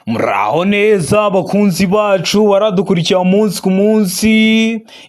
Muraho neza bakunzi bacu waradukurikira umunsi ku munsi.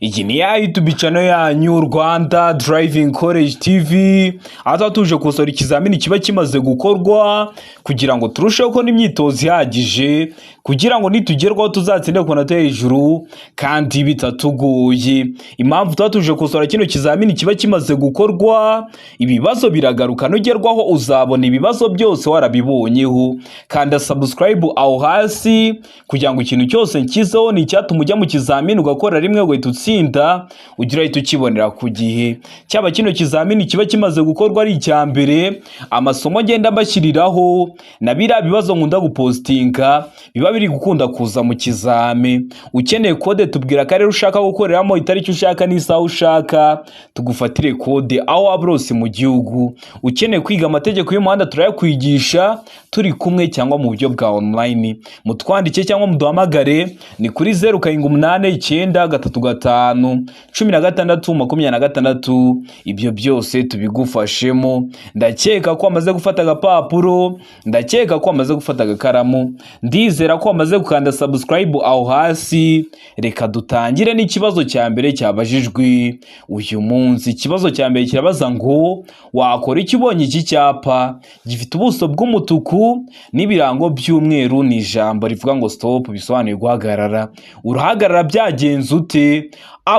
Iyi ni ya YouTube channel yanyu Rwanda Driving College TV. Aza tuje kusora ikizamini kiba kimaze gukorwa kugira ngo turusheho ko n'imyitozo ihagije kugira ngo nitugerwaho tuzatsinde ku nota hejuru kandi bitatugoye. Impamvu tatuje kusora kino kizamini kiba kimaze gukorwa, ibibazo biragaruka nugerwaho uzabona ibibazo byose warabibonyeho. Kanda subscribe aho hasi kugira ngo ikintu cyose nkizeho ni cyatuma ujya mu kizamini ugakora rimwe ngo utsinda ugira ahita ukibonera ku gihe. Cyaba kino kizamini kiba kimaze gukorwa ari icya mbere, amasomo ngenda mbashyiriraho na biriya bibazo nkunda gupostinga biba biri gukunda kuza mu kizame. Ukeneye kode tubwira ko rero ushaka gukoreramo itariki ushaka n'isaha ushaka, tugufatire kode aho waba urose mu gihugu. Ukeneye kwiga amategeko y'umuhanda turayakwigisha turi kumwe cyangwa mu buryo bwa online. Mutwandike cyangwa muduhamagare ni kuri 0789351626. Ibyo byose tubigufashemo. Ndakeka ko amaze gufata agapapuro, ndakeka ko amaze gufata agakaramu, ndizera ko amaze gukanda subscribe aho hasi. Reka dutangire n'ikibazo cya mbere cyabajijwe uyu munsi. Ikibazo cya mbere kirabaza ngo wakora iki ubonye iki cyapa gifite ubuso bw'umutuku n'ibirango by'umweru, ni ijambo rivuga ngo stop bisobanuye guhagarara. Urahagarara byagenze ute?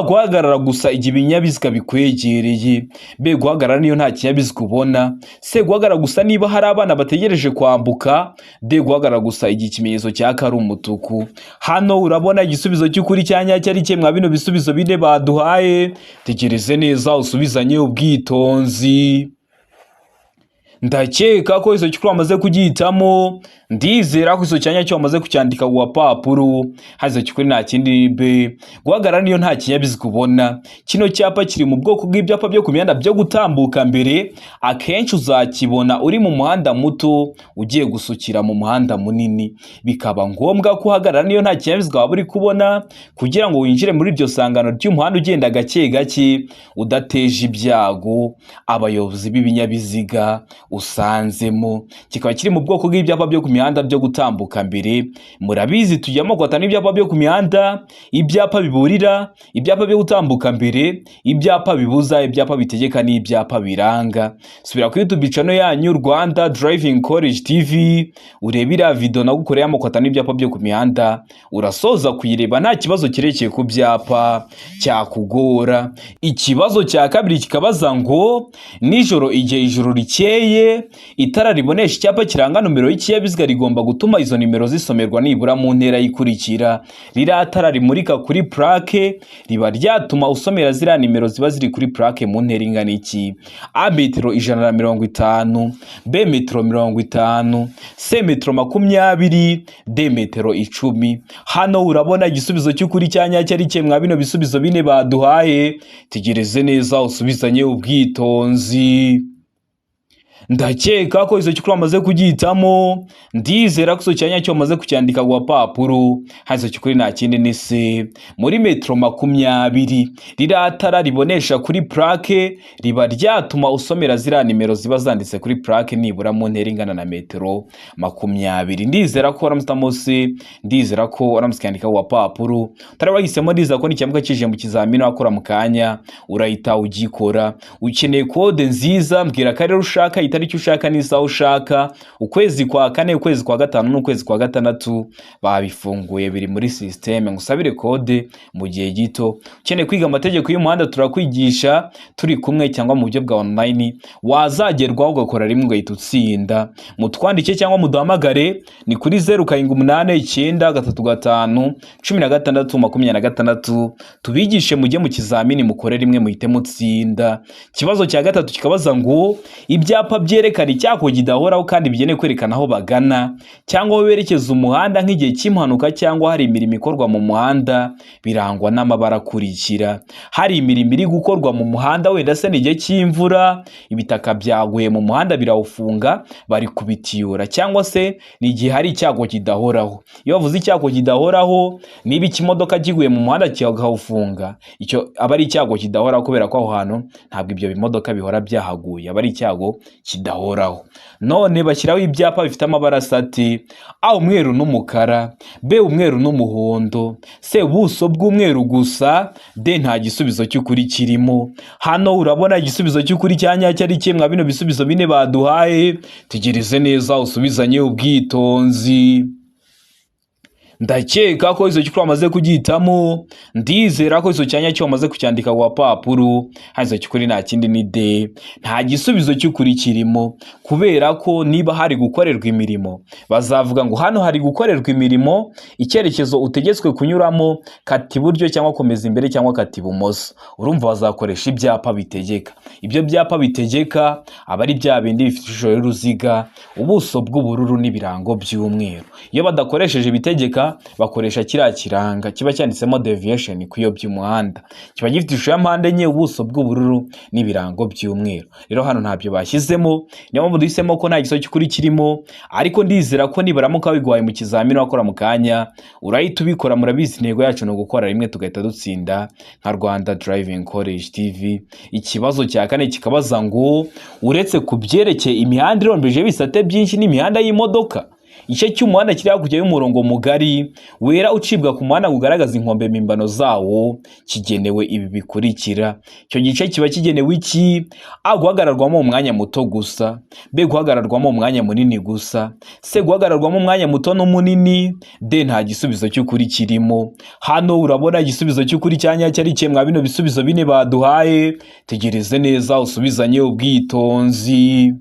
Guhagarara gusa igihe ibinyabiziga bikwegereye. Be guhagarara niyo nta kinyabiziga ubona. Se guhagarara gusa niba hari abana bategereje kwambuka. De guhagarara gusa igihe ikimenyetso cyaka ari umutuku. Hano urabona igisubizo cy'ukuri cyanya cyari cye mwa bino bisubizo bine baduhaye. Tegereze neza usubizanye ubwitonzi. Ndakeka ko iso cyukuru amaze kugihitamo, ndizera ko iso cyanya cyo amaze kucyandika ku papuro. Hazo cyukuri nta kindi be guhagarara niyo nta kinyabiziga ubona. Kino cyapa kiri mu bwoko bw'ibyapa byo ku mihanda byo gutambuka mbere. Akenshi uzakibona uri mu muhanda muto ugiye gusukira mu muhanda munini. Bikaba ngombwa ko uhagarara niyo nta kinyabiziga waba uri kubona kugira ngo winjire muri iryo sangano ry'umuhanda ugenda gake gake udateje ibyago abayobozi b'ibinyabiziga usanzemo. Kikaba kiri mu bwoko bw'ibyapa byo ku mihanda byo gutambuka mbere. Murabizi tujyamo kwatana ibyapa byo ku mihanda, ibyapa biburira, ibyapa byo gutambuka mbere, ibyapa bibuza, ibyapa bitegeka n'ibyapa biranga. Subira kuri YouTube channel yanyu Rwanda Driving College TV urebira video nagukoreyamo kwatana ibyapa byo ku mihanda, urasoza kuyireba nta kibazo kirekeye ku byapa cyakugora. Ikibazo cya kabiri kikabaza ngo nijoro igihe ijoro rikeye itara ribonesha icyapa kiranga numero y'ikinyabiziga rigomba gutuma izo nimero zisomerwa nibura mu ntera yikurikira. Ririya tara rimurika kuri plaque riba ryatuma usomera ziriya nimero ziba ziri kuri plaque mu ntera ingana iki? A metero 150, B metero 50, C metero 20, D metero 10. Hano urabona igisubizo cy'ukuri cyanya cyari cye mwa bino bisubizo bine baduhaye. Tegereze neza usubizanye ubwitonzi. Ndakeka ko izo cyukuru amaze kugihitamo, ndizera ko iso cyanya cyo amaze kucyandika ku papuro. Hazo cyukuri nta kindi ni C muri metero 20. Riratara ribonesha kuri plaque riba ryatuma usomera ziriya nimero ziba zanditse kuri plaque nibura mu ntera ingana na metero 20. Ndizera ko waramutamo C, ndizera ko waramusikandika ku papuro. Tari wahisemo ndiza ko n'icyamuka kije mu kizamini wakora mu kanya urahita ugikora. Ukeneye kode nziza mbwira ko rero ushaka itariki ushaka n'isaha ushaka. Ukwezi kwa 4, ukwezi kwa 5 n'ukwezi kwa 6 babifunguye biri muri system. Ngusabire kode mu gihe gito. Ukeneye kwiga amategeko y'umuhanda turakwigisha turi kumwe cyangwa mu buryo bwa online. Wazagerwaho ugakora rimwe ugahita utsinda. Mutwandike cyangwa muduhamagare ni kuri 0789351626. Tubigishe mujye mu kizamini mukore rimwe muhite mutsinda. Kibazo cya gatatu kikabaza ngo ibyapa byerekana icyako kidahoraho kandi bigene kwerekana aho bagana cyangwa berekeza umuhanda nk'igihe cy'impanuka cyangwa hari imirimo ikorwa mu muhanda birangwa n'amabara akurikira. Hari imirimo iri gukorwa mu muhanda wenda se n'igihe cy'imvura, ibitaka byaguye mu muhanda birawufunga bari kubitiyura, cyangwa se n'igihe hari icyako kidahoraho. Iyo bavuze icyako kidahoraho niba ikimodoka kiguye mu muhanda kigawufunga, icyo aba ari icyako kidahoraho kubera ko aho hantu ntabwo ibyo bimodoka bihora byahaguye, aba ari icyago kidahoraho. None bashyiraho ibyapa bifite amabara asati: A umweru n'umukara, B umweru n'umuhondo, C ubuso bw'umweru gusa, D nta gisubizo cy'ukuri kirimo. Hano urabona igisubizo cy'ukuri cya nyacyo ari kimwe bino bisubizo bine baduhaye. Tegereze neza usubizanye ubwitonzi. Ndakeka ko izo cyukuri amaze kugitamo, ndizera ko izo cyanya cyo amaze kucyandika ku papuro. Hazo cyukuri nta kindi ni D, nta gisubizo cy'ukuri kirimo, kubera ko niba hari gukorerwa imirimo bazavuga ngo hano hari gukorerwa imirimo, icyerekezo utegetswe kunyuramo kati iburyo cyangwa komeza imbere cyangwa kati ibumoso. Urumva bazakoresha ibyapa bitegeka. Ibyo byapa bitegeka aba ari bya bindi bifite ishusho y'uruziga, ubuso bw'ubururu n'ibirango by'umweru. Iyo badakoresheje ibitegeka bakoresha kiriya kiranga kiba cyanditsemo deviation kuyobya umuhanda, kiba gifite ishusho ya mpande enye, ubuso bw'ubururu n'ibirango by'umweru. Rero hano ntabyo bashyizemo, niyo mpamvu duhisemo ko nta gisozo cy'ukuri kirimo, ariko ndizera ko nibaramuka bigwaye mu kizamini wakora mu kanya urahita ubikora. Murabizi intego yacu no gukora rimwe tugahita dutsinda nka Rwanda Driving College TV. Ikibazo cya kane kikabaza ngo uretse kubyerekeye imihanda irombeje bisate byinshi n'imihanda y'imodoka, igice cy'umuhanda kiri hakurya y'umurongo mugari wera ucibwa ku muhanda ugaragaza inkombe mpimbano zawo kigenewe ibi bikurikira. Icyo gice kiba kigenewe iki? A guhagararwamo umwanya muto gusa, B guhagararwamo umwanya munini gusa, C guhagararwamo umwanya muto n'umunini, D nta gisubizo cy'ukuri kirimo. Hano urabona igisubizo cy'ukuri cya nyacyo ari kimwe bino bisubizo bine baduhaye. Tegereze neza usubizanye ubwitonzi.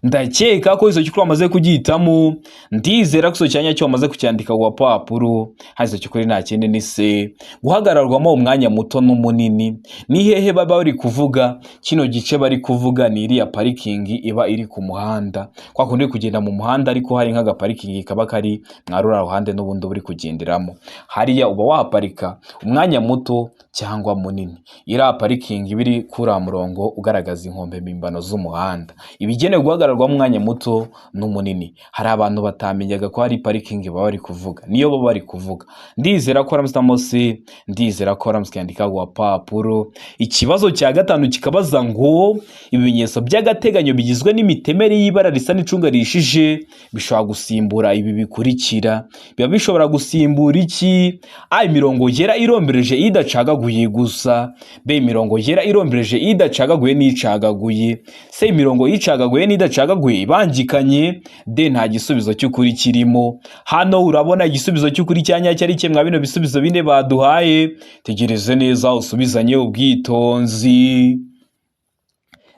Ndakeka ko izo cyukuri amaze kugitamo, ndizera ko izo cyanya cyo amaze kucyandika ku papuro. Hazo cyukuri nta kindi ni C guhagararwamo umwanya muto n'umunini. Ni hehe baba bari kuvuga? Kino gice bari kuvuga ni iriya parking iba iri ku muhanda, kwa kundi kugenda mu muhanda ariko hari nk'aga parking kaba kari mwarura ruhande n'ubundi buri kugenderamo. Hariya uba waparika umwanya muto cyangwa munini. Iriya parking ibiri kuri murongo ugaragaza inkombe mpimbano z'umuhanda ibigenewe guhagararwa mu mwanya muto n'umunini. Hari abantu batamenyaga ko hari parking baba bari kuvuga, niyo baba bari kuvuga. Ndizera ko ramstamo C, ndizera ko ramskandika ku papuro. Ikibazo cya gatanu kikabaza ngo ibimenyetso by'agateganyo bigizwe n'imitemeri y'ibara risa n'icunga rishije bishobora gusimbura ibi bikurikira. Biba bishobora gusimbura iki? A imirongo yera irombereje idacagaguye gusa, B imirongo yera irombereje idacagaguye n'icagaguye, C imirongo y'icagaguye n'idacagaguye ibangikanye, D nta gisubizo cy'ukuri kirimo. Hano urabona igisubizo cy'ukuri cya nyacyo ari kimwe bino bisubizo bine baduhaye. Tegereze neza usubizanye ubwitonzi.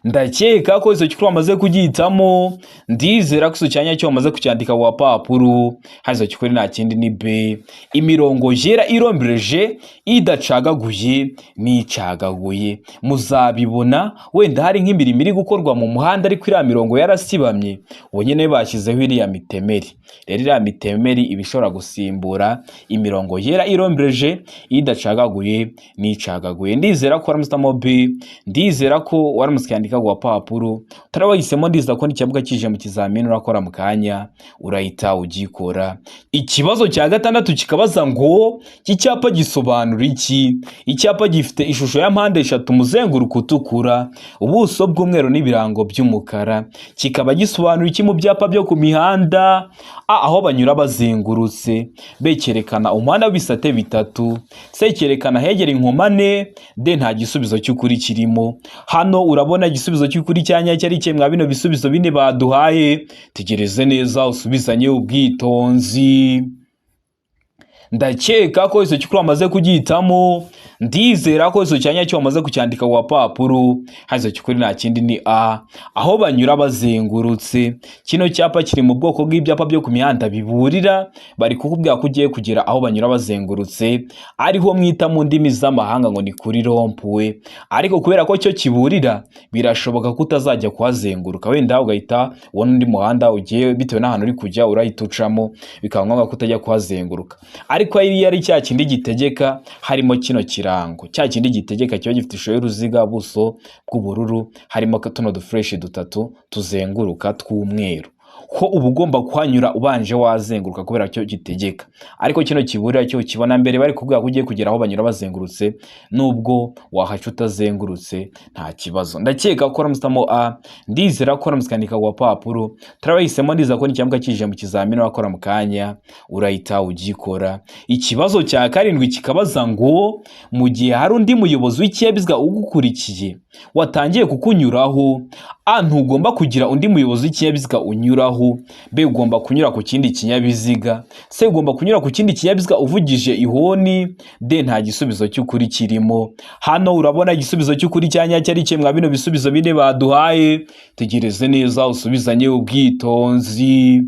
Ndakeka ko izo cyukuri amaze kugitamo, ndizera ko izo cyanya cyo amaze kucyandika ku papuro. Hazo cyukuri nta kindi ni B imirongo yera irombereje idacagaguye n'icagaguye. Muzabibona wenda hari nk'imirimo iri gukorwa mu muhanda ariko iriya mirongo yarasibamye, ubu nyine bashyizeho iriya mitemeri. Rero iriya mitemeri ibishobora gusimbura imirongo yera irombereje idacagaguye n'icagaguye. Ndizera ko waramustamo B, ndizera ko waramuskandika kwa papuro. Tarabahisemo ndiza ko n'ikibuga kije mu kizamini urakora mu kanya urahita ugikora. Ikibazo cya gatandatu kikabaza ngo iki cyapa gisobanura iki? Icyapa gifite ishusho ya mpande eshatu, umuzenguruko utukura, ubuso bw'umweru n'ibirango by'umukara. Kikaba gisobanura iki mu byapa byo ku mihanda? A aho banyura bazengurutse, B cyerekana umuhanda w'ibisate bitatu, C cyerekana hegera inkomane, D nta gisubizo cy'ukuri kirimo. Hano urabona igisubizo cy'ukuri cya nyacyo ari kimwe bino bisubizo bine baduhaye. Tegereze neza usubizanye ubwitonzi. Ndakeka ko izo cyukuri amaze kugitamo, ndizera ko izo cyanya cyo amaze kucyandika ku papuro. Hazo cyukuri nta kindi ni A aho banyura bazengurutse. Kino cyapa kiri mu bwoko bw'ibyapa byo ku mihanda biburira, bari kukubwira ko ugiye kugera aho banyura bazengurutse, ariho mwita mu ndimi z'amahanga ngo ni kuri rompuwe. Ariko kubera ko cyo kiburira birashoboka ko utazajya kuhazenguruka, wenda ugahita ubona undi muhanda ugiye bitewe n'ahantu uri kujya urahita ucamo, bikaba ngombwa ko utajya kuhazenguruka. Ariko ari cya kindi gitegeka harimo kino kirango, cya kindi gitegeka kiba gifite ishusho y'uruziga, buso bw'ubururu, harimo tuno dufresh dutatu tuzenguruka tw'umweru. ko uba ugomba kuhanyura ubanje wazenguruka kubera cyo gitegeka. Ariko kino kiburira cyo kibona mbere bari kubwira ko ugiye kugera aho banyura bazengurutse, nubwo wahaca utazengurutse nta kibazo. Ndakeka ko ramusitamo A, ndizera ko ramusikanika wa papuro turabahisemo, ndiza ko n'icyambwa kije mu kizamini wakora mu kanya urahita ugikora. Ikibazo cya karindwi kikabaza ngo mu gihe hari undi muyobozi w'ikinyabiziga ugukurikiye watangiye kukunyuraho, A, ntugomba kugira undi muyobozi w'ikinyabiziga unyuraho, B, ugomba kunyura ku kindi kinyabiziga, C, ugomba kunyura ku kindi kinyabiziga uvugije ihoni, D, nta gisubizo cy'ukuri kirimo. Hano urabona igisubizo cy'ukuri cya nyacyo ari kimwe bino bisubizo bine baduhaye. Tegereze neza usubizanye ubwitonzi.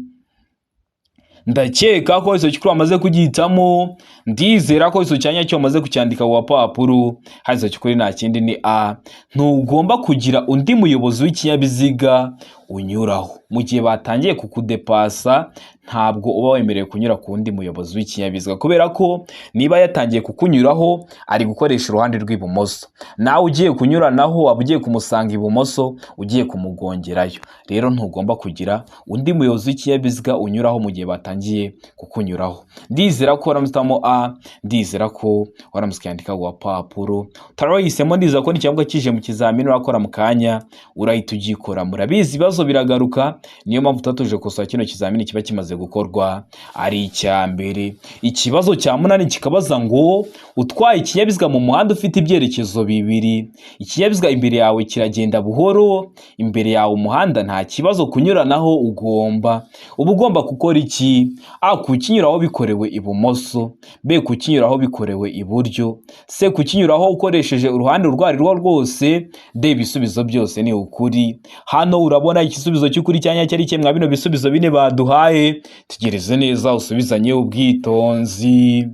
Ndakeka ko iso cyukuru amaze kugihitamo, ndizera ko iso cyanya cyo amaze kucyandika wa papuro. Hazo cyukuri nta kindi ni A, ntugomba kugira undi muyobozi w'ikinyabiziga unyuraho. Mu gihe batangiye kukudepasa ntabwo uba wemerewe kunyura ku wundi muyobozi w'ikinyabiziga, kubera ko niba yatangiye kukunyuraho ari gukoresha uruhande rw'ibumoso, nawe ugiye kunyuranaho waba ugiye kumusanga ibumoso, ugiye kumugongerayo. Rero ntugomba kugira undi muyobozi w'ikinyabiziga unyuraho mu gihe batangiye kukunyuraho. Ndizera ko waramusitamo A, ndizera ko waramusikandika wa papuro tarahisemo, ndiza ko n'icyambwa kije mu kizamini urakora mu kanya urahita ugikora. Murabizi ibibazo biragaruka, niyo mpamvu tutatuje kosa kino kizamini kiba kimaze gukorwa ari icya mbere. Ikibazo cya munani kikabaza ngo utwaye ikinyabiziga mu muhanda ufite ibyerekezo bibiri, ikinyabiziga imbere yawe kiragenda buhoro, imbere yawe umuhanda nta kibazo kunyuranaho uba ugomba gukora iki? A, kukinyuraho bikorewe ibumoso, B, kukinyuraho bikorewe iburyo, C, kukinyuraho ukoresheje uruhande urwo ari rwo rwose, D, ibisubizo byose ni ukuri. Hano urabona igisubizo cy'ukuri cyanya cyari kimwe bino bisubizo bine baduhaye. Tegereze neza usubizanye ubwitonzi.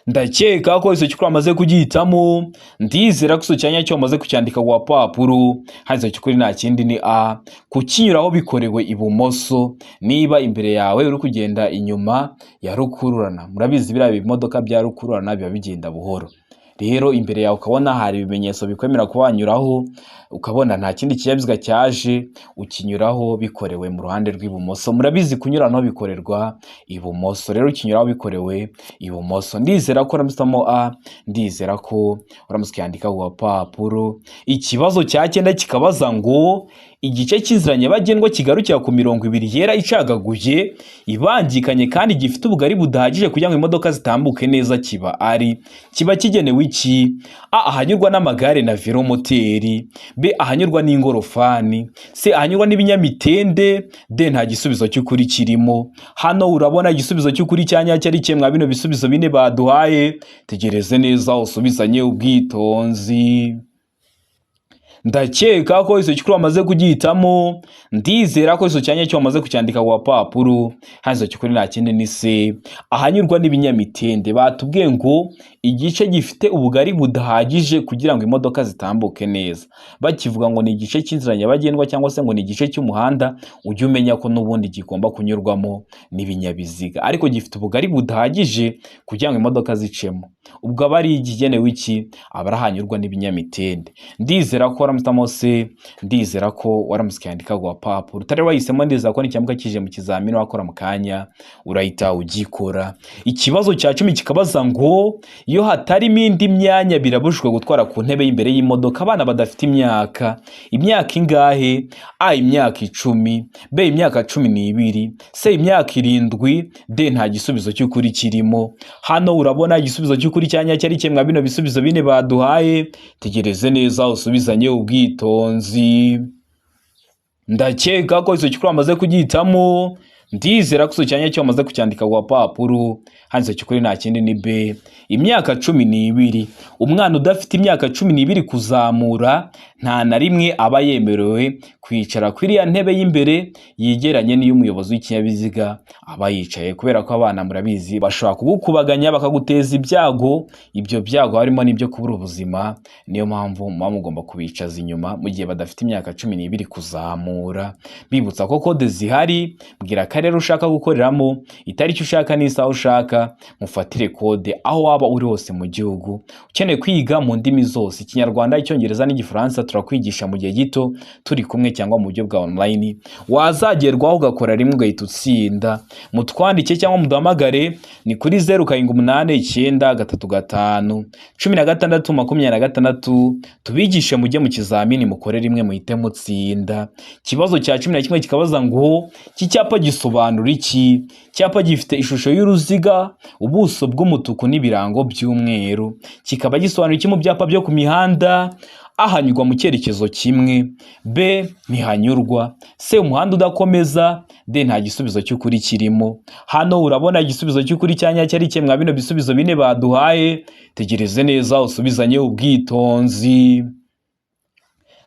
Ndakeka ko iso cyukuri amaze kugihitamo, ndizera ko iso cyanya cyo amaze kucyandika wa papuro. Hazo cyukuri nta kindi ni A, kukinyuraho bikorewe ibumoso niba imbere yawe uri kugenda inyuma ya rukururana. Murabizi biriya imodoka bya rukururana biba bigenda buhoro, rero imbere yawe ukabona hari ibimenyetso bikwemera kubanyuraho, ukabona nta kindi kinyabiziga cyaje, ukinyuraho bikorewe mu ruhande rw'ibumoso. Murabizi kunyuranaho bikorerwa ibumoso, rero ukinyuraho bikorewe ibumoso. Ndizera ko ramusitamo A, ndizera ko uramusikandika wa papuro. Ikibazo cya 9 kikabaza ngo igice cy'inzira nyabagendwa kigarukira ku mirongo ibiri yera icagaguye ibangikanye kandi gifite ubugari budahagije kugira ngo imodoka zitambuke neza kiba kigenewe iki? A, ahanyurwa n'amagare na velomoteri, B, ahanyurwa n'ingorofani, C, ahanyurwa n'ibinyamitende, D, nta gisubizo cy'ukuri kirimo. Hano urabona igisubizo cy'ukuri cya nyacyo ari kimwe bino bisubizo bine baduhaye. Tegereze neza usubizanye ubwitonzi. Ndakeka ko iso cyukuru amaze kugihitamo, ndizera ko iso cyanya cyo amaze kucyandika wa papuro. Hazo cyukuri nta kindi ni C, ahanyurwa n'ibinyamitende. Batubwiye ngo igice gifite ubugari budahagije kugira ngo imodoka zitambuke neza. Bakivuga ngo ni igice cy'inzira nyabagendwa cyangwa se ngo ni igice cy'umuhanda, ujye umenya ko n'ubundi gigomba kunyurwamo n'ibinyabiziga, ariko gifite ubugari budahagije kugira ngo imodoka zicemo. Ubwo aba ari ikigenewe iki? Aba arahanyurwa n'ibinyamitende. Ndizera ko waramusitamo C, ndizera ko waramusikandika wa papuro. Utari wahisemo, ndizera ko n'icyambwa kije mu kizamini wakora mu kanya urahita ugikora. Ikibazo cya 10 kikabaza ngo iyo hatarimo indi myanya birabujijwe gutwara ku ntebe y'imbere y'imodoka abana badafite imyaka ingahe? A, imyaka 10, B, imyaka 12, C, imyaka 7, D, nta gisubizo cy'ukuri kirimo. Hano urabona igisubizo cy'ukuri cyanya cyari kimwe bino bisubizo bine baduhaye. Tegereze neza usubizanye ubwitonzi. Ndakeka ko iso cyukuru amaze kugihitamo, ndizera ko iso cyanya cyo amaze kucyandika wa papuro. Hanze cyukuri nta kindi ni B, imyaka 12. Umwana udafite imyaka 12 kuzamura nta na rimwe aba yemerewe kwicara kuri ya ntebe y'imbere yegeranye n'iyo umuyobozi w'ikinyabiziga aba yicaye, kubera ko abana murabizi bashobora kugukubaganya bakaguteza ibyago. Ibyo byago harimo n'ibyo kubura ubuzima, niyo mpamvu mugomba kubicaza inyuma mu gihe badafite imyaka 12 kuzamura. Bibutsa ko kode zihari, bwira akarere ushaka gukoreramo, itariki ushaka n'isaha ushaka, mufatire kode aho waba uri hose mu gihugu. Ukeneye kwiga mu ndimi zose, Ikinyarwanda, Icyongereza n'Igifaransa, turakwigisha mu gihe gito turi kumwe cyangwa mu buryo bwa online. Wazagerwaho ugakora rimwe ugahita utsinda. Mutwandike cyangwa muduhamagare ni kuri 0789351626 tubigishe mujye mu kizamini mukore rimwe muhite mutsinda. Ikibazo cya 11 kikabaza ngo iki cyapa gisobanura iki? Icyapa gifite ishusho y'uruziga, ubuso bw'umutuku n'ibirango by'umweru. Kikaba gisobanura iki mu byapa byo ku mihanda? A, hanyurwa mu cyerekezo kimwe. B, ntihanyurwa. C, umuhanda udakomeza. D, nta gisubizo cy'ukuri kirimo. Hano urabona igisubizo cy'ukuri cyanya cyari kimwe bino bisubizo bine baduhaye. Tegereze neza usubizanye ubwitonzi.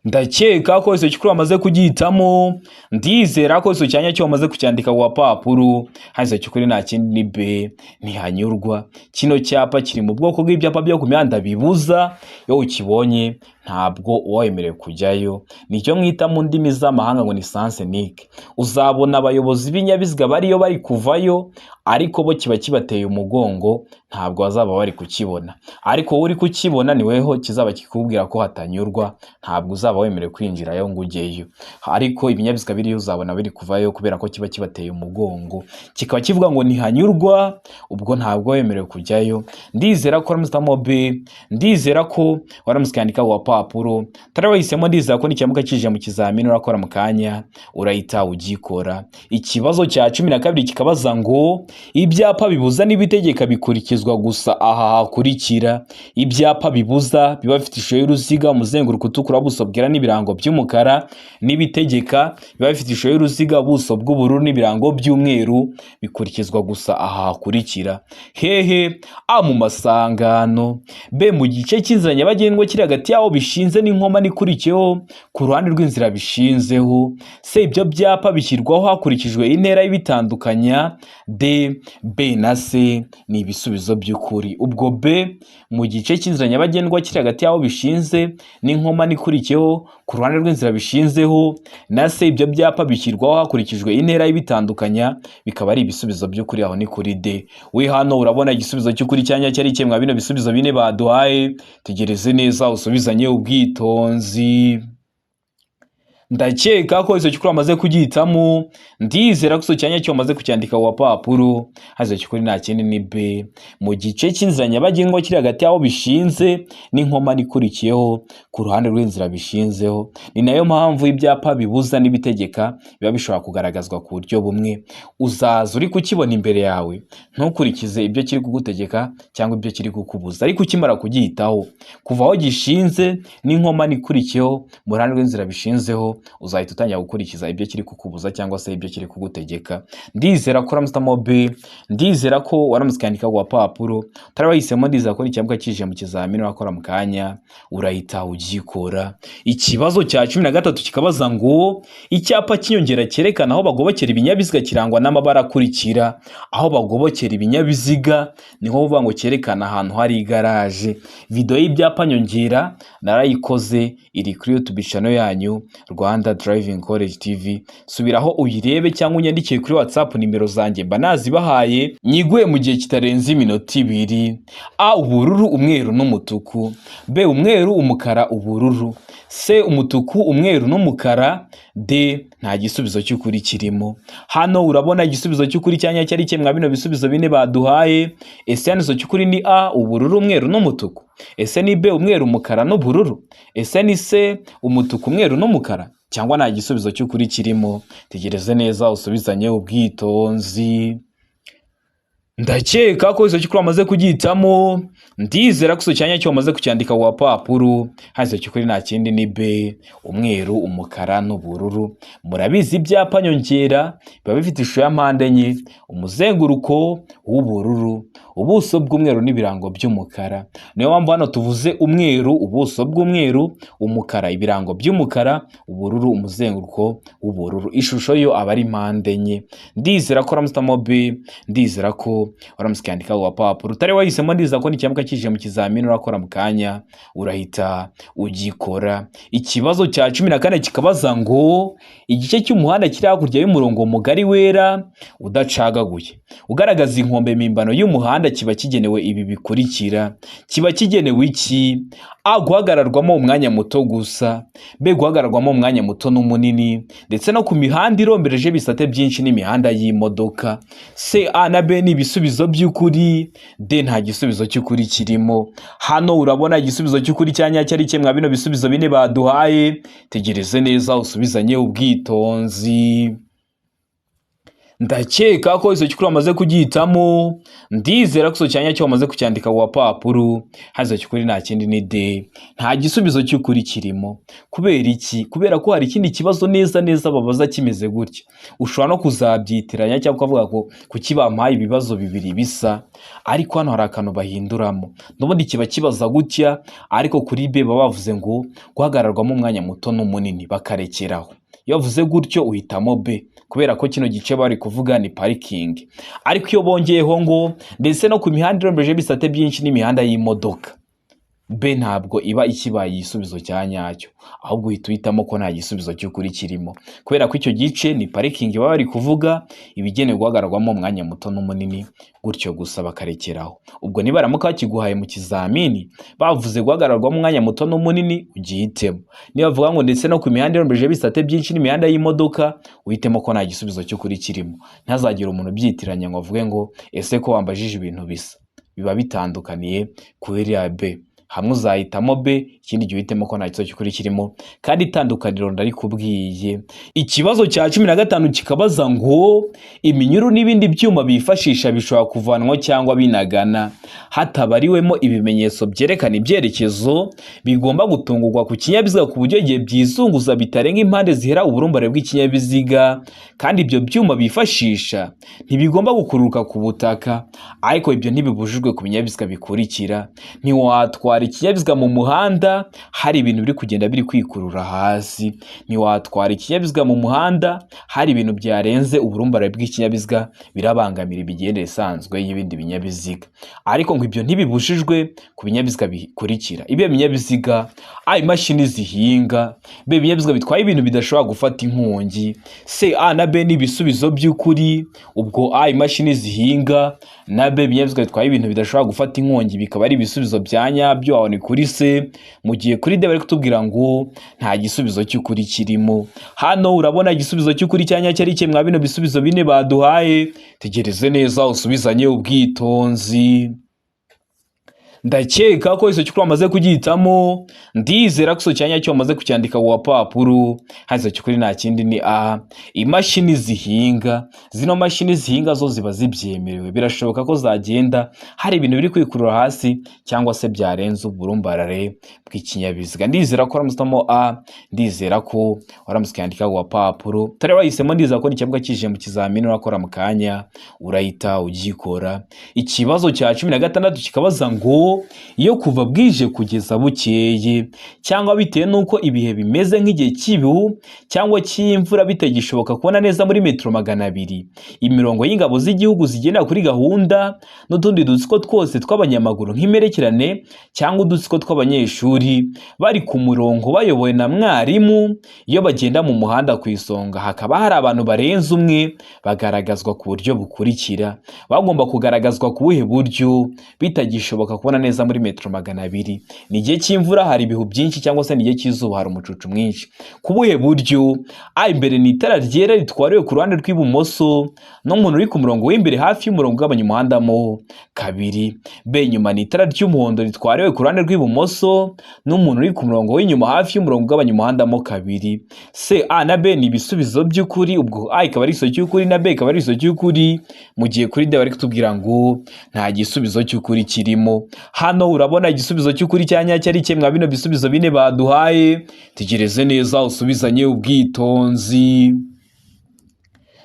Ndakeka ko icyo cyukuri wamaze kugihitamo, ndizera ko icyo cyanya cyo wamaze kucyandika ku papuro. Hanyuma cyukuri nta kindi ni B, ntihanyurwa. Kino cyapa kiri mu bwoko bw'ibyapa byo ku mihanda bibuza, iyo ukibonye ntabwo uwemerewe kujyayo. Nicyo mwita mu ndimi z'amahanga ngo ni sens unique. Uzabona abayobozi b'inyabiziga bariyo bari kuvayo, ariko bo kiba kibateye umugongo, ntabwo bazaba bari kukibona. Ariko uri kukibona ni weho kizaba kikubwira ko hatanyurwa, ntabwo uzaba wemerewe kwinjirayo ngo ujyeyo. Ariko ibinyabiziga biriyo uzabona biri kuvayo kubera ko kiba kibateye umugongo, kikaba kivuga ngo ntihanyurwa, ubwo ntabwo wemerewe kujyayo. Ndizera ko waramutamo B, ndizera ko waramuskandika wa papuro. Tarabahisemo, ndizera ko nicyamuka kije mu kizamini urakora mu kanya urahita ugikora. Ikibazo cya 12 kikabaza ngo ibyapa bibuza n'ibitegeka bikurikizwa gusa aha hakurikira. Ibyapa bibuza biba bifite ishusho y'uruziga, umuzenguruko utukura, buso bwera n'ibirango by'umukara. N'ibitegeka biba bifite ishusho y'uruziga, buso bw'ubururu n'ibirango by'umweru, bikurikizwa gusa aha hakurikira. Hehe? A, mu masangano. B, mu gice cy'inzira nyabagendwa kiri hagati yaho bishinze n'inkoma nikurikiyeho ku ruhande rw'inzira bishinzeho. C, ibyo byapa bishyirwaho hakurikijwe intera y'ibitandukanya. D, B na C ni ibisubizo by'ukuri. Ubwo B, mu gice cy'inzira nyabagendwa kiri hagati yaho bishinze n'inkoma nikurikiyeho ku ruhande rw'inzira bishinzeho, na C, ibyo byapa bishyirwaho hakurikijwe intera y'ibitandukanya, bikaba ari ibisubizo by'ukuri. Aho ni kuri D. We hano urabona igisubizo cy'ukuri cyanya cyari kimwe bino bisubizo bine baduhaye. Tegereze neza usubizanye ubwitonzi. Ndakeka ko icyo cyukuri wamaze kugihitamo, ndizera ko icyo cyanya cyo wamaze kucyandika ku papuro. Hazo cyukuri nta kindi ni B, mu gice cy'inzira nyabagendwa kiri hagati yaho bishinze n'inkoma nikurikiyeho ku ruhande rw'inzira bishinzeho. Ni nayo mpamvu ibyapa bibuza n'ibitegeka biba bishobora kugaragazwa ku buryo bumwe. Uzaza uri kukibona imbere yawe, ntukurikize ibyo kiri kugutegeka cyangwa ibyo kiri kukubuza, ariko ukimara kugihitaho kuva aho gishinze n'inkoma nikurikiyeho mu ruhande rw'inzira bishinzeho, uzahita utangira gukurikiza ibyo kiri kukubuza cyangwa se ibyo kiri kugutegeka. Ndizera ko uramutamo B, ndizera ko waramuskandika ku papuro. Tarabahisemo, ndizera ko nicyamuka kije mu kizamini urakora mu kanya urahita ugikora. Ikibazo cya 13 kikabaza ngo icyapa cy'inyongera cyerekana aho bagobokera ibinyabiziga kirangwa n'amabara akurikira. Aho bagobokera ibinyabiziga niho uvuga ngo cyerekana ahantu hari igaraje. Video y'ibyapa nyongera narayikoze, iri kuri YouTube channel yanyu Rwanda Driving College TV. Subiraho uyirebe cyangwa unyandikiye kuri WhatsApp, nimero zanjye mba nazibahaye, nyiguye mu gihe kitarenze iminota 2. A, ubururu, umweru n'umutuku. B, umweru, umukara, ubururu. C, umutuku, umweru n'umukara. D, nta gisubizo cy'ukuri kirimo. Hano urabona igisubizo cy'ukuri cyanya cyari kimwe bino bisubizo bine baduhaye. Ese hano cy'ukuri ni A, ubururu, umweru n'umutuku. Ese ni B, umweru, umukara n'ubururu. Ese ni C, umutuku, umweru n'umukara, cyangwa nta gisubizo cy'ukuri kirimo. Tegereze neza usubizanye ubwitonzi. Ndakeka ko icyo cyukuri wamaze kugihitamo, ndizera ko icyo cyanya cyo wamaze kucyandika ku papuro. Hazo cyukuri nta kindi ni B, umweru, umukara n'ubururu. Murabizi ibyapa nyongera biba bifite ishusho ya mpande enye, umuzenguruko w'ubururu, ubuso bw'umweru n'ibirango by'umukara. Niyo mpamvu hano tuvuze umweru, ubuso bw'umweru, umukara, ibirango by'umukara, ubururu, umuzenguruko w'ubururu. Ishusho yo aba ari mpande enye. Ndizera ko uramutamo B, ndizera ko waramutse ukandika urupapuro. Utari wahisemo ndiza ko n'ikiyamuka kije mu kizamini urakora mu kanya urahita ugikora. Ikibazo cya 14 kikabaza ngo igice cy'umuhanda kiri hakurya y'umurongo mugari wera udacagaguye ugaragaza inkombe mimbano y'umuhanda kiba kigenewe ibi bikurikira. Kiba kigenewe iki? A. Guhagararwamo umwanya muto gusa. B. Guhagararwamo umwanya muto n'umunini ndetse no ku mihanda irombereje bisate byinshi n'imihanda y'imodoka. C, A na B ni ibisubizo by'ukuri. D nta gisubizo cy'ukuri kirimo. Hano urabona igisubizo cy'ukuri cya nyacyo ari kimwe bino bisubizo bine baduhaye. Tegereze neza usubizanye ubwitonzi. Ndakeka ko iso cyukuri amaze kugihitamo. Ndizera ko iso cyanya cyo amaze kucyandika ku papuro. Hazo cyukuri nta kindi ni D. Nta gisubizo cy'ukuri kirimo. Kubera iki? Kubera ko hari ikindi kibazo neza babaza kimeze gutya. Ushobora no kuzabyitiranya cyangwa ukavuga ko kukibampaye ibibazo bibiri bisa, ariko hano hari akantu bahinduramo. N'ubundi kiba kibaza gutya, ariko kuri B baba bavuze ngo guhagararwamo umwanya muto n'umunini bakarekeraho. Iyo bavuze gutyo uhitamo B, kubera ko kino gice bari kuvuga ni parking. Ariko iyo bongeyeho ngo ndetse no ku mihanda irombereje bisate byinshi n'imihanda y'imodoka, B ntabwo iba ikibaye igisubizo cya nyacyo, ahubwo uhita uhitamo ko nta gisubizo cy'ukuri kirimo, kubera ko icyo gice ni parking baba bari kuvuga ibigenewe guhagararwamo umwanya muto n'umunini gutyo gusa bakarekeraho. Ubwo nibaramuka bakiguhaye mu kizamini bavuze guhagararwamo umwanya muto n'umunini ugihitemo. Niba bavuga ngo ndetse no ku mihanda irombereje bisate byinshi n'imihanda y'imodoka, uhitemo ko nta gisubizo cy'ukuri kirimo. Ntazagire umuntu byitiranya ngo avuge ngo ese ko wambajije ibintu bisa. Biba bitandukaniye kuri ya B. Hamwe uzahitamo B, ikindi gihe uhitemo ko nta gisubizo cy'ukuri kirimo, kandi itandukaniro ndari kubwiye. Ikibazo cya 15 kikabaza ngo iminyuru n'ibindi byuma bifashisha bishobora kuvanwa cyangwa binagana hatabariwemo ibimenyetso byerekana ibyerekezo bigomba gutungurwa ku kinyabiziga ku buryo igihe byizunguza bitarenga impande zihera uburumbare bw'ikinyabiziga, kandi ibyo byuma bifashisha ntibigomba gukururuka ku butaka. Ariko ibyo ntibibujijwe ku binyabiziga bikurikira. Ntiwatwara ikinyabiziga mu muhanda hari ibintu biri kugenda biri kwikurura hasi. Ntiwatwara ikinyabiziga mu muhanda hari ibintu byarenze uburumbare bw'ikinyabiziga birabangamira imigendere isanzwe y'ibindi binyabiziga. Ariko ngo ibyo ntibibujijwe ku binyabiziga bikurikira. Ibi binyabiziga A, imashini zihinga. B, ibinyabiziga bitwaye ibintu bidashobora gufata inkongi. C, A na B ni ibisubizo by'ukuri. Ubwo A, imashini zihinga, na B, ibinyabiziga bitwaye ibintu bidashobora gufata inkongi bikaba ari ibisubizo bya nyabyo. Aho ni kuri C. Mu gihe kuri D bari kutubwira ngo nta gisubizo cy'ukuri kirimo. Hano urabona igisubizo cy'ukuri cya nyacyo ari kimwe bino bisubizo bine baduhaye. Tegereze neza usubizanye ubwitonzi. Ndakeka ko iso cyukuri amaze kugihitamo. Ndizera ko iso cyanya cyo amaze kucyandika ku papuro. Hazo cyukuri nta kindi ni A, imashini zihinga. Zino mashini zihinga zo ziba zibyemerewe. Birashoboka ko zagenda hari ibintu biri kwikurura hasi cyangwa se byarenze uburumbarare bw'ikinyabiziga. Ndizera ko waramutamo A, ndizera ko waramutse ukandika ku papuro. Tare wahisemo ndizera ko n'ikiyamuka kije mu kizamini urakora mu kanya urahita ugikora. Ikibazo cya 16 kikabaza ngo iyo kuva bwije kugeza bukeye cyangwa bitewe nuko ibihe bimeze nk'igihe cy'ibihu cyangwa cy'imvura bitagishoboka kubona neza muri metero 200, imirongo y'ingabo z'igihugu zigendera kuri gahunda n'utundi dutsiko twose tw'abanyamaguru nk'imperekerane cyangwa udutsiko tw'abanyeshuri bari ku murongo bayobowe na mwarimu, iyo bagenda mu muhanda ku isonga hakaba hari abantu barenze umwe bagaragazwa ku buryo bukurikira. Bagomba kugaragazwa ku buhe buryo? Bitagishoboka kubona neza muri metero 200, ni igihe cy'imvura hari ibihu byinshi cyangwa se ni igihe cy'izuba hari umucucu mwinshi. Ku buhe buryo? A, imbere ni itara ryera ritwariwe ku ruhande rw'ibumoso n'umuntu uri ku murongo w'imbere hafi y'umurongo ugabanya umuhanda mo kabiri. B, inyuma ni itara ry'umuhondo ritwariwe ku ruhande rw'ibumoso n'umuntu uri ku murongo w'inyuma hafi y'umurongo ugabanya umuhanda mo kabiri. C, A na B ni ibisubizo by'ukuri. Ubwo A ikaba ari iso cy'ukuri na B ikaba ari iso cy'ukuri, mu gihe kuri D bari kutubwira ngo nta gisubizo cy'ukuri kirimo. Hano urabona igisubizo cy'ukuri cya nyacyo ari kimwe bino bisubizo bine baduhaye. Tegereze neza usubizanye ubwitonzi.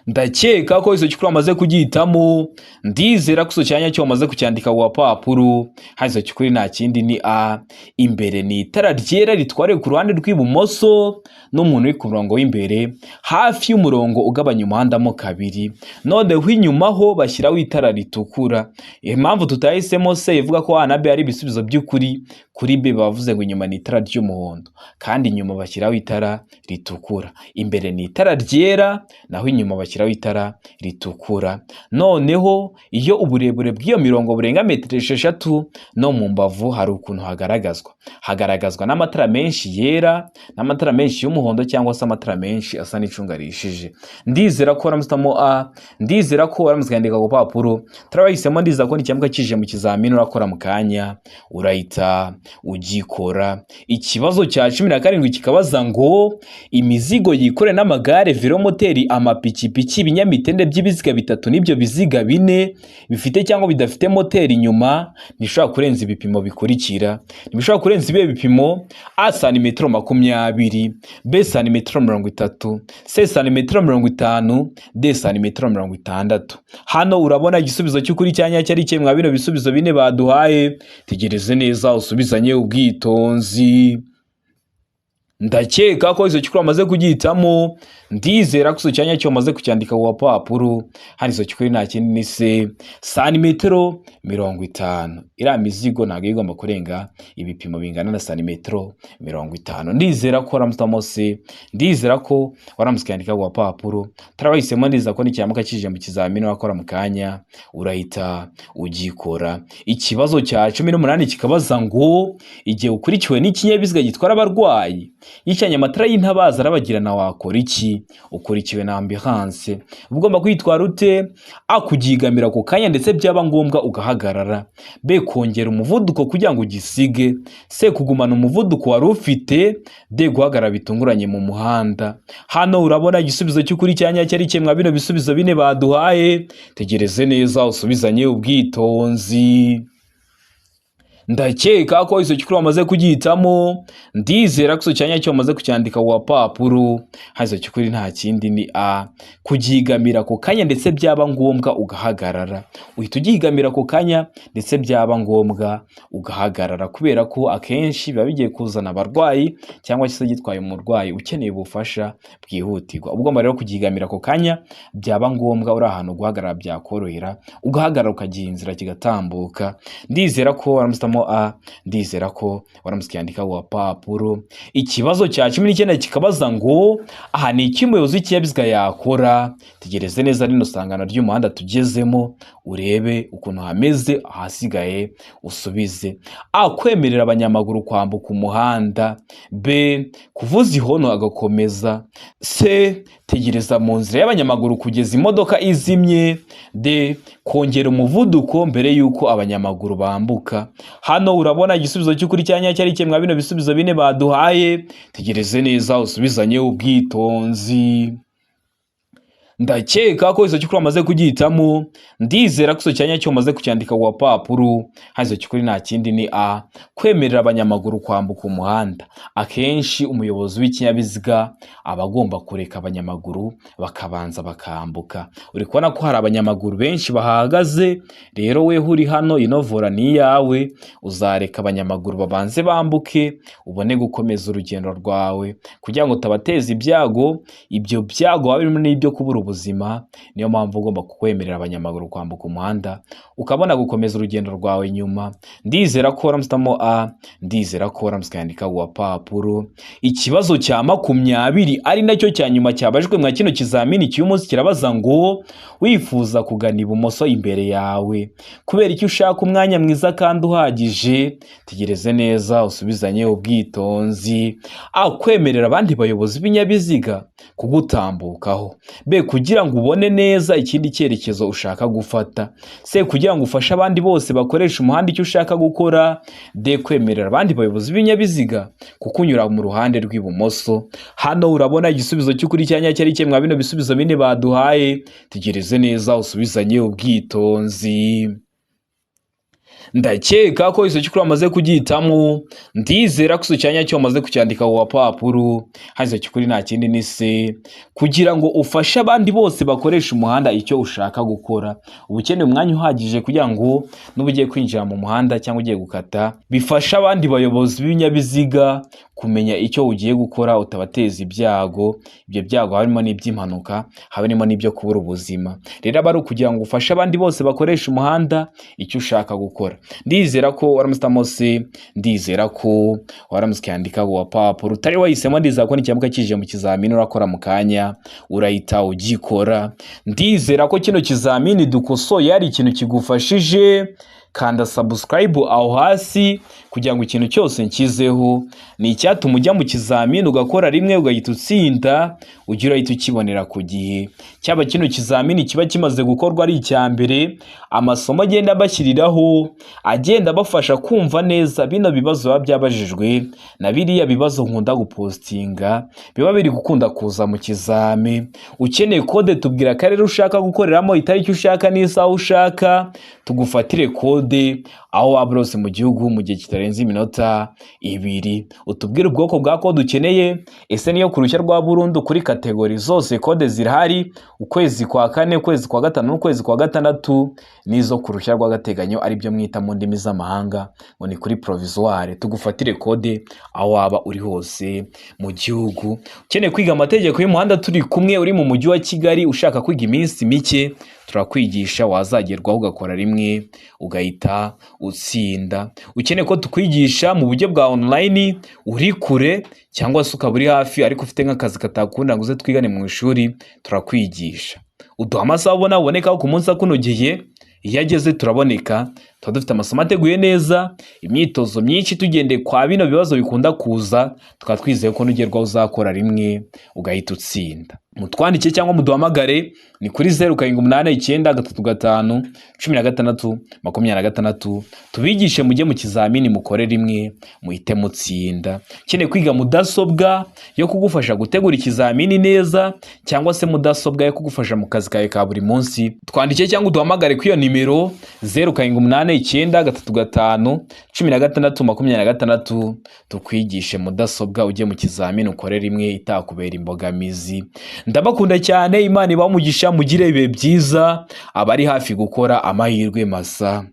ndakeka ko izo cyukuri wamaze kugihitamo, ndizera ko izo cyanya cyo wamaze kucyandika ku gapapuro. Izo cyukuri nta kindi ni A. Imbere ni itara ryera ritwariwe ku ruhande rw'ibumoso n'umuntu uri ku murongo w'imbere hafi y'umurongo ugabanya umuhanda mo kabiri, noneho inyuma ho bashyiraho itara ritukura. Impamvu tutahisemo C ivuga ko A na B ari ibisubizo by'ukuri, kuri B bavuze ngo inyuma ni itara ry'umuhondo kandi inyuma bashyiraho itara ritukura. Imbere ni itara ryera naho inyuma bashyiraho itara ritukura. Noneho iyo uburebure bw'iyo mirongo burenga metero 6 no mu mbavu hari ukuntu hagaragazwa n'amatara menshi yera n'amatara menshi y'umuhondo cyangwa se amatara menshi asa n'icunga rishije. Ndizera ko waramutamo A, ndizera ko waramutandika ku papuro. Turabahisemo, ndizera ko n'icyambwa kije mu kizamini urakora mu kanya urahita ugikora. Ikibazo cya 17 kikabaza ngo imizigo yikore n'amagare, velomoteri, amapikipiki, ibinyamitende by'ibiziga bitatu n'ibyo biziga 4 bifite cyangwa bidafite moteri inyuma nishobora kurenza ibipimo bikurikira. Nibishobora kurenza ibe bipimo: A santimetero 20, B santimetero 30, C santimetero 50, D santimetero 60. Hano urabona igisubizo cy'ukuri cyanya cyari kimwe bino bisubizo 4 baduhaye. Tegereze neza usubizanye ubwitonzi. Ndakeka ko izo cyukuri wamaze kugihitamo, ndizera ko izo cyanya cyo wamaze kucyandika ku gapapuro. Izo cyukuri nta kindi ni C, santimetero 50. Iriya mizigo ntabwo igomba kurenga ibipimo bingana na santimetero 50. Ndizera ko waramutamo C, ndizera ko waramucyandika ku gapapuro. Turabahisemo, ndizera ko n'icyambwa kije mu kizamini wakora mu kanya urahita ugikora. Ikibazo cya 18 kikabaza ngo igihe ukurikiwe n'ikinyabiziga gitwara abarwayi yicanye amatara y'intabaza arabagirana wakora iki? Ukurikiwe na ambulance, ugomba kwitwara ute? A kugigamira ku kanya ndetse byaba ngombwa ugahagarara. B kongera umuvuduko kugira ngo ugisige. C kugumana umuvuduko wari ufite. D guhagarara bitunguranye mu muhanda. Hano urabona igisubizo cy'ukuri cyanya cyari kimwe bino bisubizo 4 baduhaye. Tegereze neza usubizanye ubwitonzi. Ndakeka ko izo cyukuri wamaze kugihitamo, ndizera ko izo cyanya cyo wamaze kucyandika ku gapapuro. Izo cyukuri nta kindi ni A, kugigamira ku kanya ndetse byaba ngombwa ugahagarara. Uhita ugigamira ku kanya ndetse byaba ngombwa ugahagarara, kubera ko akenshi biba bigiye kuzana abarwayi cyangwa se gitwaye umurwayi ukeneye ubufasha bwihutirwa. Ugomba rero kugigamira ku kanya, byaba ngombwa uri ahantu guhagarara byakorohera ugahagarara ukagira inzira kigatambuka. Ndizera ko waramutamo A, ndizera ko waramucyandika ku gapapuro. Ikibazo cya 19 kikabaza ngo aha ni iki umuyobozi w'ikinyabiziga yakora? Tegereze neza rino sangano ry'umuhanda tugezemo urebe ukuntu hameze, ahasigaye usubize. A kwemerera abanyamaguru kwambuka umuhanda. B kuvuza ihono agakomeza. C tegereza mu nzira y'abanyamaguru kugeza imodoka izimye. D kongera umuvuduko mbere yuko abanyamaguru bambuka. Hano urabona igisubizo cy'ukuri cyanya cyari kimwe bino bisubizo 4 baduhaye. Tegereze neza usubizanye ubwitonzi. Ndakeka ko izo cyukuri wamaze kugihitamo, ndizera ko izo cyanya cyo wamaze kucyandika ku gapapuro. Izo cyukuri nta kindi ni A, kwemerera abanyamaguru kwambuka umuhanda. Akenshi umuyobozi w'ikinyabiziga abagomba kureka abanyamaguru bakabanza bakambuka. Uri kubona ko hari abanyamaguru benshi bahagaze, rero we uri hano inovora ni yawe, uzareka abanyamaguru babanze bambuke ubone gukomeza urugendo rwawe kugira ngo tabateza ibyago. Ibyo byago babirimo n'ibyo kubura ubuzima. Niyo mpamvu ugomba kukwemerera abanyamaguru kwambuka umuhanda ukabona gukomeza urugendo rwawe nyuma. Ndizera ko waramutamo A, ndizera ko waramucyandika ku gapapuro. Ikibazo cya 20 ari nacyo cya nyuma cyabajwe mwa kino kizamini cy'umunsi kirabaza ngo wifuza kugana ibumoso imbere yawe kubera icyo ushaka umwanya mwiza kandi uhagije. Tegereze neza usubizanye ubwitonzi. A kwemerera abandi bayobozi b'inyabiziga kugutambukaho. B kugira ngo ubone neza ikindi cyerekezo ushaka gufata. C kugira ngo ufashe abandi bose bakoresha umuhanda icyo ushaka gukora. D kwemerera abandi bayobozi b'inyabiziga kukunyura mu ruhande rw'ibumoso. Hano urabona igisubizo cy'ukuri cyanya cyari kimwe bino bisubizo 4 baduhaye. Tegereze neza usubizanye ubwitonzi. ndakeka ko iso cyukuri amaze kugihitamo, ndizera ko iso cyanya cyo amaze kucyandika ku wapapuro, hazo cyukuri nta kindi nise kugira ngo ufashe abandi bose bakoresha umuhanda icyo ushaka gukora. Ubukeneye umwanya uhagije kugira ngo nubugiye kwinjira mu muhanda cyangwa ugiye gukata bifasha abandi bayobozi b'ibinyabiziga kumenya icyo ugiye gukora utabateza ibyago. Ibyo byago harimo n'iby'impanuka, harimo n'ibyo kubura ubuzima. Rero aba ari ukugira ngo ufashe abandi bose bakoresha umuhanda icyo ushaka gukora. Ndizera ko waramusitamo se, ndizera ko waramusikandika ku wapapuro, utari wahisemo ndizera ko n'ikiyamuka kije mu kizamini urakora mu kanya urahita ugikora. Ndizera ko kino kizamini dukosoye ari ikintu kigufashije. Kanda subscribe aho hasi kugira ngo ikintu cyose nkizeho ni icyatuma ujya mu kizamini ugakora rimwe ugahita utsinda, ugira uhita ukibonera ku gihe. Cyaba kino kizamini kiba kimaze gukorwa ari icya mbere, amasomo agenda bashyiriraho agenda bafasha kumva neza bino bibazo biba byabajijwe na biriya bibazo nkunda gupostinga biba biri gukunda kuza mu kizami. Ukeneye kode tubwira akarere ushaka gukoreramo, itariki ushaka n'isaha ushaka, tugufatire kode aho waba hose mu gihugu mu gihe kitarenze iminota 2. Utubwire ubwoko bwa kode ukeneye, ese niyo ku ruhushya rwa burundu kuri kategori zose kode zirahari, ukwezi kwa 4, ukwezi kwa 5 n'ukwezi kwa 6, nizo ku ruhushya rw'agateganyo ari byo mwita mu ndimi z'amahanga ngo ni kuri provisoire. Tugufatire kode aho waba uri hose mu gihugu. Ukeneye kwiga amategeko y'umuhanda turi kumwe, uri mu mujyi wa Kigali ushaka kwiga iminsi mike, turakwigisha wazagerwaho ugakora rimwe ugahita utsinda. Ukeneye ko tukwigisha mu buryo bwa online, uri kure cyangwa se ukaba uri hafi ariko ufite nk'akazi katakunda ngo uze twigane mu ishuri, turakwigisha. Uduha amasaha ubona uboneka ku munsi akunogeye, iyo ageze turaboneka. Tuba dufite amasomo ateguye neza, imyitozo myinshi tugendeye kwa bino bibazo bikunda kuza, tukaba twizeye ko nugerwaho uzakora rimwe ugahita utsinda. Mutwandike cyangwa muduhamagare ni kuri 0789351626 tubigishe mujye mu kizamini mukore rimwe muhite mutsinda. Ukeneye kwiga mudasobwa yo kugufasha gutegura ikizamini neza cyangwa se mudasobwa yo kugufasha mu kazi kawe ka buri munsi, twandike cyangwa uduhamagare kuri iyo nimero 0789351626 tukwigishe mudasobwa ujye mu kizamini ukore rimwe itakubera imbogamizi. Ndabakunda cyane, Imana ibamugisha, mugire ibihe byiza, abari hafi gukora amahirwe masa.